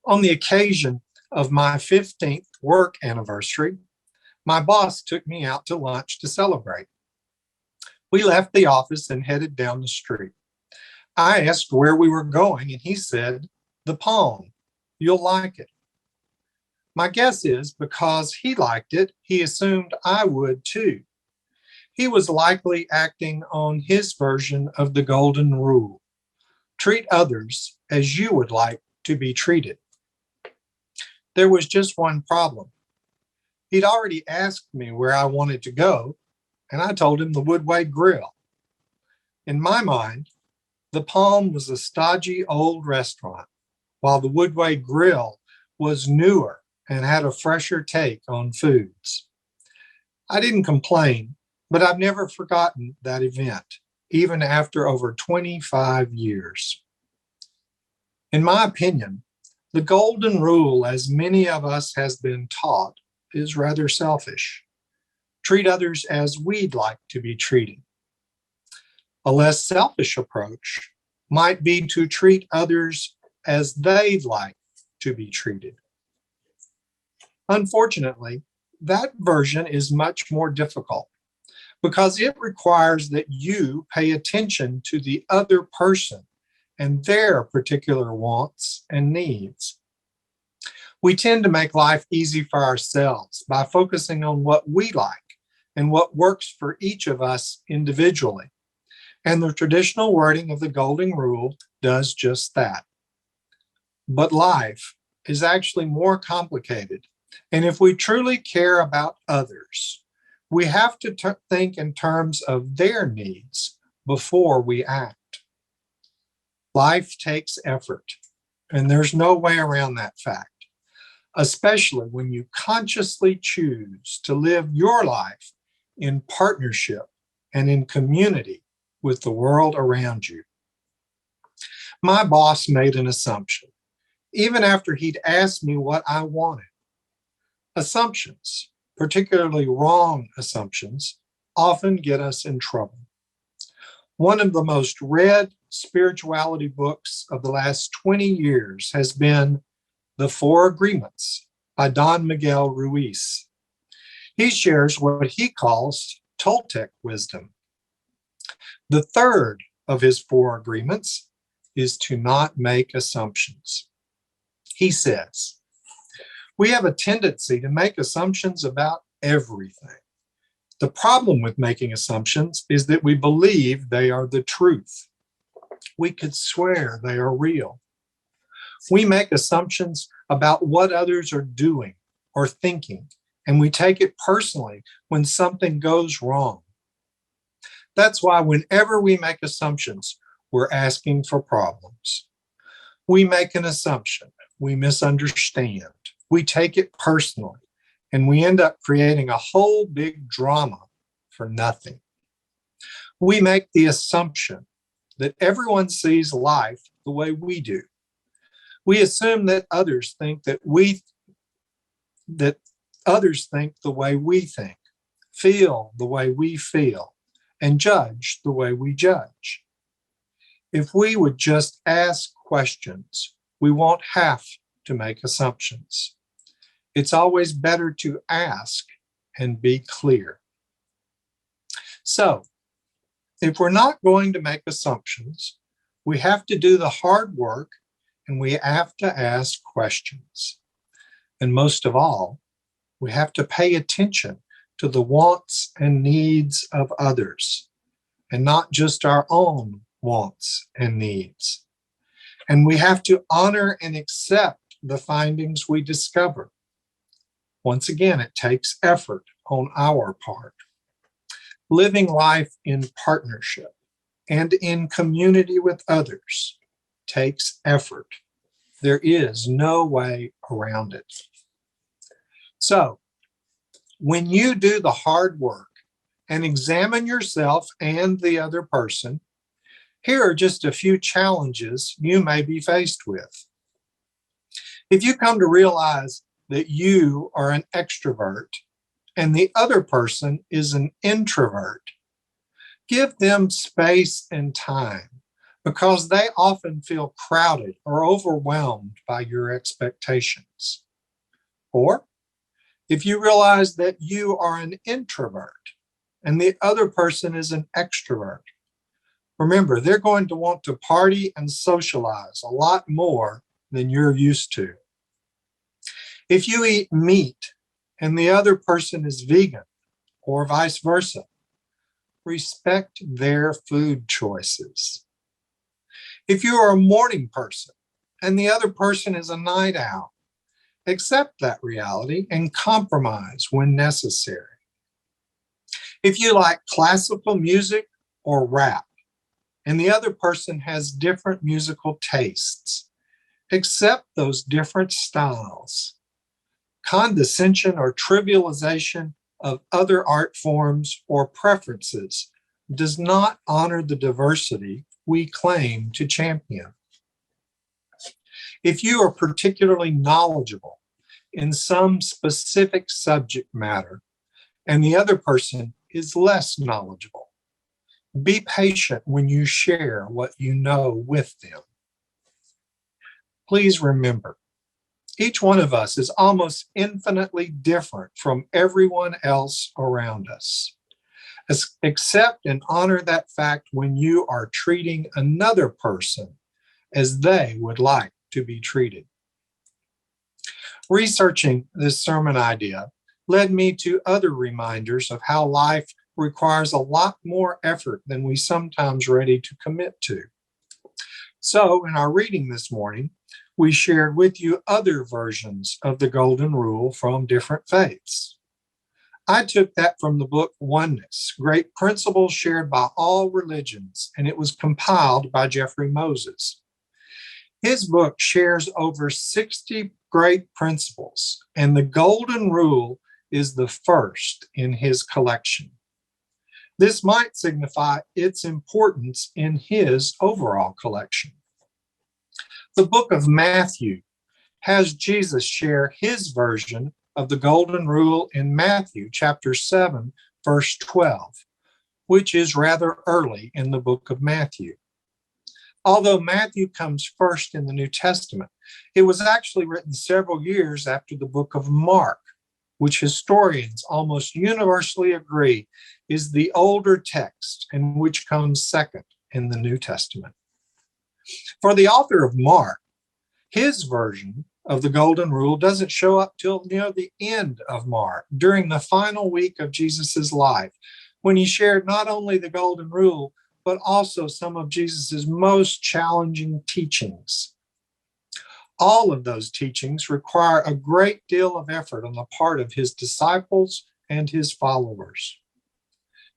On the occasion of my 15th work anniversary, my boss took me out to lunch to celebrate. We left the office and headed down the street. I asked where we were going, and he said, "The Palm. You'll like it." My guess is because he liked it, he assumed I would too. He was likely acting on his version of the golden rule: treat others as you would like to be treated. There was just one problem. He'd already asked me where I wanted to go, and I told him the Woodway Grill. In my mind, the Palm was a stodgy old restaurant, while the Woodway Grill was newer and had a fresher take on foods. I didn't complain, but I've never forgotten that event, even after over 25 years. In my opinion, the golden rule, as many of us has been taught, is rather selfish. Treat others as we'd like to be treated. A less selfish approach might be to treat others as they'd like to be treated. Unfortunately, that version is much more difficult because it requires that you pay attention to the other person and their particular wants and needs. We tend to make life easy for ourselves by focusing on what we like and what works for each of us individually. And the traditional wording of the Golden Rule does just that. But life is actually more complicated. And if we truly care about others, we have to think in terms of their needs before we act. Life takes effort, and there's no way around that fact, especially when you consciously choose to live your life in partnership and in community with the world around you. My boss made an assumption, even after he'd asked me what I wanted. Assumptions, particularly wrong assumptions, often get us in trouble. One of the most read spirituality books of the last 20 years has been The Four Agreements by Don Miguel Ruiz. He shares what he calls Toltec wisdom. The third of his four agreements is to not make assumptions. He says, we have a tendency to make assumptions about everything. The problem with making assumptions is that we believe they are the truth. We could swear they are real. We make assumptions about what others are doing or thinking, and we take it personally when something goes wrong. That's why whenever we make assumptions, we're asking for problems. We make an assumption, we misunderstand, we take it personally, and we end up creating a whole big drama for nothing. We make the assumption that everyone sees life the way we do. We assume that others think that others think the way we think, feel the way we feel, and judge the way we judge. If we would just ask questions, we won't have to make assumptions. It's always better to ask and be clear. So, if we're not going to make assumptions, we have to do the hard work and we have to ask questions. And most of all, we have to pay attention to the wants and needs of others, and not just our own wants and needs. And we have to honor and accept the findings we discover. Once again, it takes effort on our part. Living life in partnership and in community with others takes effort. There is no way around it. So, when you do the hard work and examine yourself and the other person, here are just a few challenges you may be faced with. If you come to realize that you are an extrovert and the other person is an introvert, give them space and time because they often feel crowded or overwhelmed by your expectations. Or if you realize that you are an introvert and the other person is an extrovert, remember, they're going to want to party and socialize a lot more than you're used to. If you eat meat and the other person is vegan, or vice versa, respect their food choices. If you are a morning person and the other person is a night owl, accept that reality and compromise when necessary. If you like classical music or rap and the other person has different musical tastes, accept those different styles. Condescension or trivialization of other art forms or preferences does not honor the diversity we claim to champion. If you are particularly knowledgeable in some specific subject matter and the other person is less knowledgeable, be patient when you share what you know with them. Please remember, each one of us is almost infinitely different from everyone else around us. Accept and honor that fact when you are treating another person as they would like to be treated. Researching this sermon idea led me to other reminders of how life requires a lot more effort than we sometimes ready to commit to. So, in our reading this morning, we shared with you other versions of the Golden Rule from different faiths. I took that from the book Oneness, Great Principles Shared by All Religions, and it was compiled by Jeffrey Moses. His book shares over 60 great principles, and the Golden Rule is the first in his collection. This might signify its importance in his overall collection. The book of Matthew has Jesus share his version of the Golden Rule in Matthew chapter 7, verse 12, which is rather early in the book of Matthew. Although Matthew comes first in the New Testament, it was actually written several years after the book of Mark, which historians almost universally agree is the older text and which comes second in the New Testament. For the author of Mark, his version of the Golden Rule doesn't show up till near the end of Mark, during the final week of Jesus's life, when he shared not only the Golden Rule, but also some of Jesus's most challenging teachings. All of those teachings require a great deal of effort on the part of his disciples and his followers.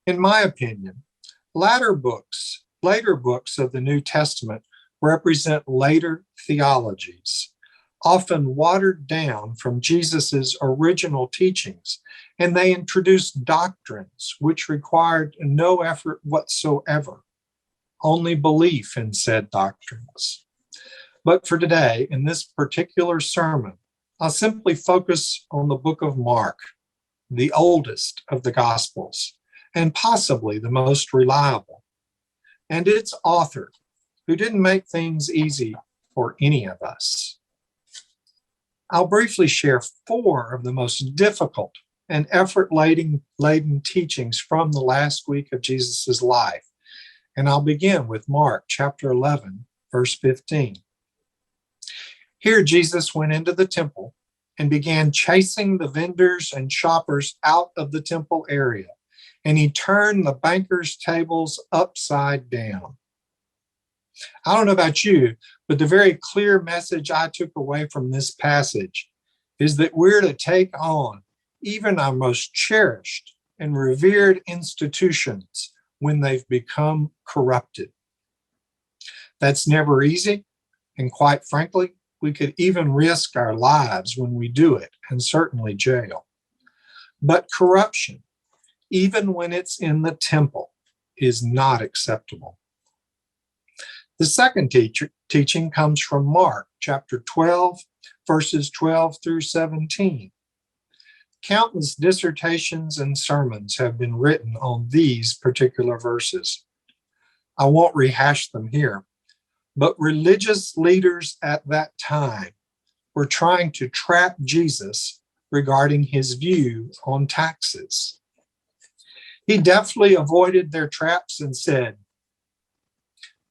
In my opinion, later books of the New Testament represent later theologies, often watered down from Jesus's original teachings, and they introduced doctrines which required no effort whatsoever, only belief in said doctrines. But for today, in this particular sermon, I'll simply focus on the book of Mark, the oldest of the Gospels, and possibly the most reliable, and its author, who didn't make things easy for any of us. I'll briefly share 4 of the most difficult and effort-laden teachings from the last week of Jesus' life, and I'll begin with Mark chapter 11, verse 15. Here Jesus went into the temple and began chasing the vendors and shoppers out of the temple area, and he turned the bankers' tables upside down. I don't know about you, but the very clear message I took away from this passage is that we're to take on even our most cherished and revered institutions when they've become corrupted. That's never easy, and quite frankly, we could even risk our lives when we do it, and certainly jail. But corruption, even when it's in the temple, is not acceptable. The second teaching comes from Mark chapter 12, verses 12 through 17. Countless dissertations and sermons have been written on these particular verses. I won't rehash them here, But religious leaders at that time were trying to trap Jesus regarding his view on taxes. He deftly avoided their traps and said,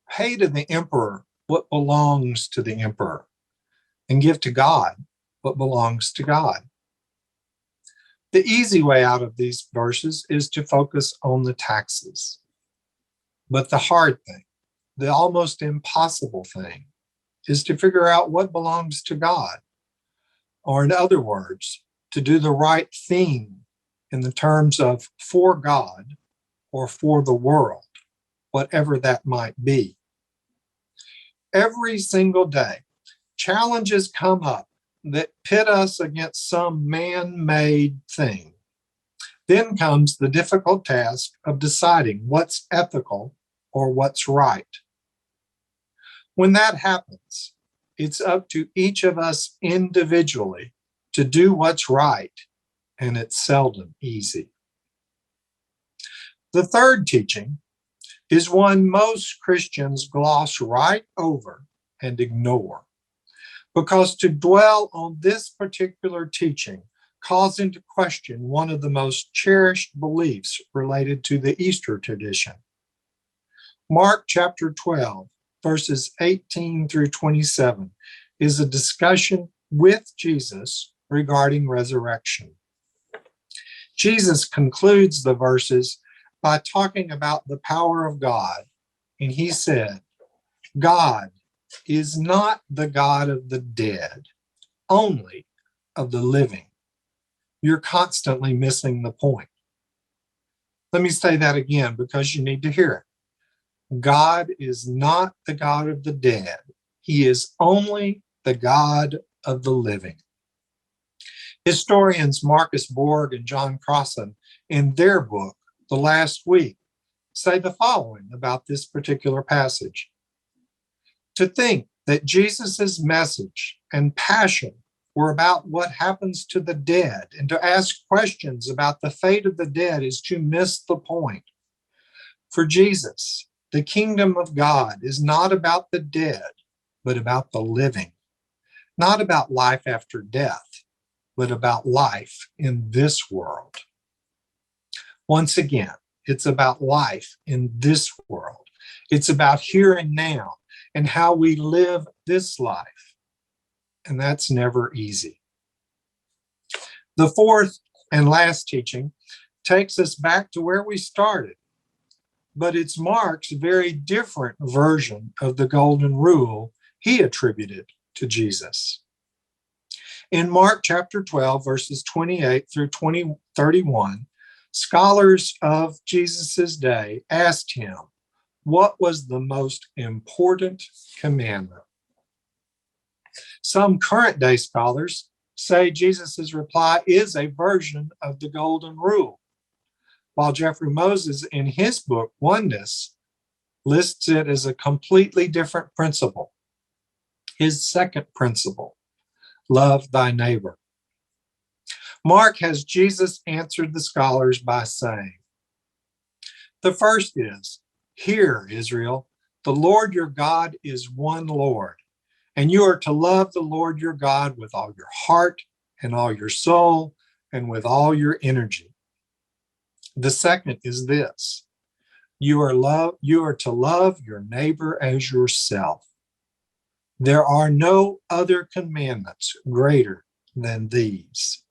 "Pay to the emperor what belongs to the emperor, and give to God what belongs to God." The easy way out of these verses is to focus on the taxes. But the hard thing, the almost impossible thing, is to figure out what belongs to God. Or in other words, to do the right thing in the terms of for God or for the world, whatever that might be. Every single day, challenges come up that pit us against some man-made thing. Then comes the difficult task of deciding what's ethical or what's right. When that happens, it's up to each of us individually to do what's right, and it's seldom easy. The third teaching is one most Christians gloss right over and ignore, because to dwell on this particular teaching calls into question one of the most cherished beliefs related to the Easter tradition. Mark chapter 12, verses 18 through 27, is a discussion with Jesus regarding resurrection. Jesus concludes the verses by talking about the power of God, and he said, "God is not the God of the dead, only of the living." You're constantly missing the point. Let me say that again because you need to hear it. God is not the God of the dead. He is only the God of the living. Historians Marcus Borg and John Crossan, in their book, The Last Week, say the following about this particular passage. To think that Jesus's message and passion were about what happens to the dead, and to ask questions about the fate of the dead is to miss the point. For Jesus, the kingdom of God is not about the dead, but about the living. Not about life after death, but about life in this world. Once again, it's about life in this world. It's about here and now and how we live this life. And that's never easy. The fourth and last teaching takes us back to where we started, but it's Mark's very different version of the golden rule he attributed to Jesus. In Mark chapter 12, verses 28 through 31, scholars of Jesus's day asked him, what was the most important commandment? Some current day scholars say Jesus's reply is a version of the golden rule, while Jeffrey Moses in his book, Oneness, lists it as a completely different principle. His second principle, love thy neighbor. Mark has Jesus answered the scholars by saying, the first is, hear, Israel, the Lord your God is one Lord, and you are to love the Lord your God with all your heart and all your soul and with all your energy. The second is this, you are to love your neighbor as yourself. There are no other commandments greater than these.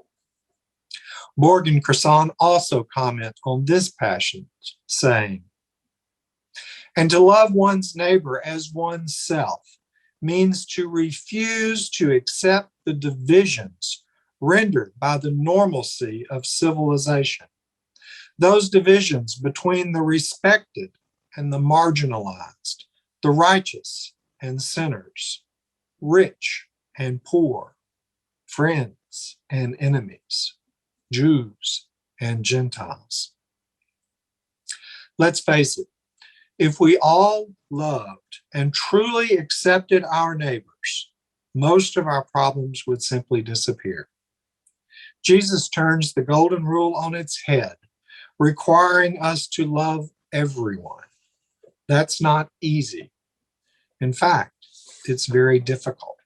Borg and Crossan also comment on this passage, saying, and to love one's neighbor as oneself means to refuse to accept the divisions rendered by the normalcy of civilization. Those divisions between the respected and the marginalized, the righteous and sinners, rich and poor, friends and enemies, Jews and Gentiles. Let's face it, if we all loved and truly accepted our neighbors, most of our problems would simply disappear. Jesus turns the golden rule on its head, requiring us to love everyone. That's not easy. In fact, it's very difficult.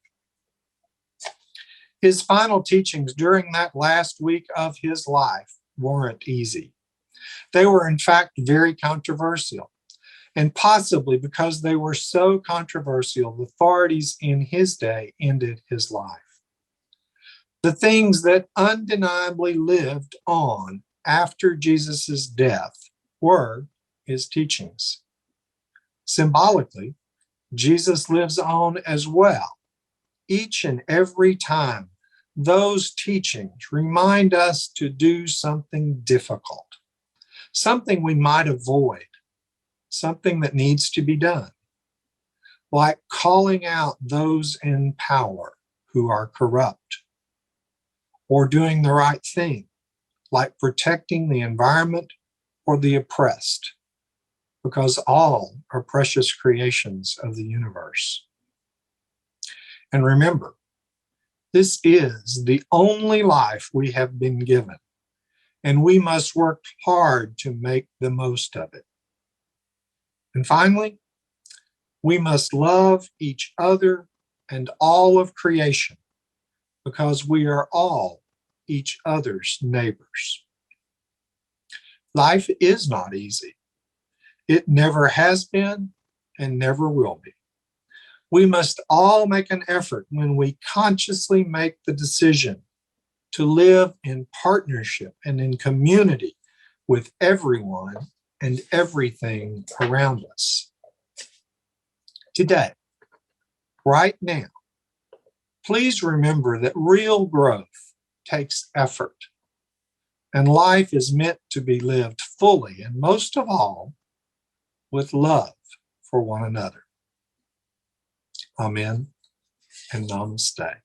His final teachings during that last week of his life weren't easy. They were, in fact, very controversial. And possibly because they were so controversial, the authorities in his day ended his life. The things that undeniably lived on after Jesus' death were his teachings. Symbolically, Jesus lives on as well. Each and every time, those teachings remind us to do something difficult, something we might avoid, something that needs to be done, like calling out those in power who are corrupt, or doing the right thing, like protecting the environment or the oppressed, because all are precious creations of the universe. And remember, this is the only life we have been given, and we must work hard to make the most of it. And finally, we must love each other and all of creation, because we are all each other's neighbors. Life is not easy. It never has been and never will be. We must all make an effort when we consciously make the decision to live in partnership and in community with everyone and everything around us. Today, right now, please remember that real growth takes effort, and life is meant to be lived fully, and most of all, with love for one another. Amen and namaste.